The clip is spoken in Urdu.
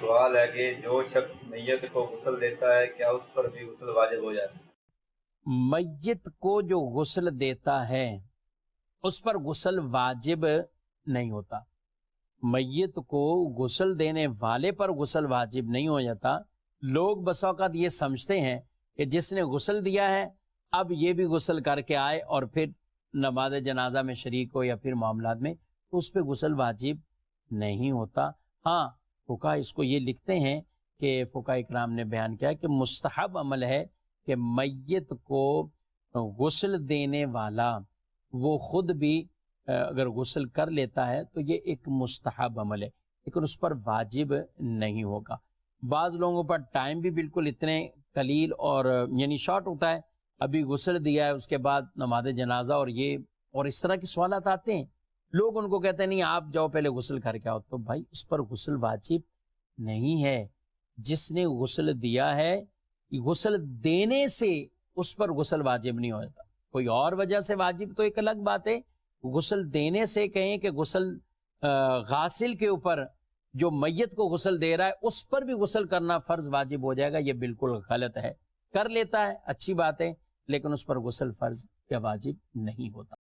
سوال ہے کہ جو شخص میت کو غسل دیتا ہے کیا اس پر بھی غسل واجب ہو جاتا ہے؟ میت کو جو غسل دیتا ہے اس پر غسل واجب نہیں ہوتا. میت کو غسل دینے والے پر غسل واجب نہیں ہو جاتا. لوگ بس اوقات یہ سمجھتے ہیں کہ جس نے غسل دیا ہے اب یہ بھی غسل کر کے آئے اور پھر نماز جنازہ میں شریک ہو یا پھر معاملات میں، تو اس پہ غسل واجب نہیں ہوتا. ہاں فقہا اس کو یہ لکھتے ہیں کہ فقہا اکرام نے بیان کیا کہ مستحب عمل ہے کہ میت کو غسل دینے والا وہ خود بھی اگر غسل کر لیتا ہے تو یہ ایک مستحب عمل ہے، لیکن اس پر واجب نہیں ہوگا. بعض لوگوں پر ٹائم بھی بالکل اتنے قلیل اور یعنی شارٹ ہوتا ہے، ابھی غسل دیا ہے اس کے بعد نماز جنازہ اور اس طرح کے سوالات آتے ہیں. لوگ ان کو کہتے ہیں نہیں آپ جاؤ پہلے غسل کر کے آؤ، تو بھائی اس پر غسل واجب نہیں ہے. جس نے غسل دیا ہے غسل دینے سے اس پر غسل واجب نہیں ہوتا. کوئی اور وجہ سے واجب تو ایک الگ بات ہے، غسل دینے سے کہیں کہ غسل غاسل کے اوپر جو میت کو غسل دے رہا ہے اس پر بھی غسل کرنا فرض واجب ہو جائے گا، یہ بالکل غلط ہے. کر لیتا ہے اچھی بات ہے لیکن اس پر غسل فرض یا واجب نہیں ہوتا.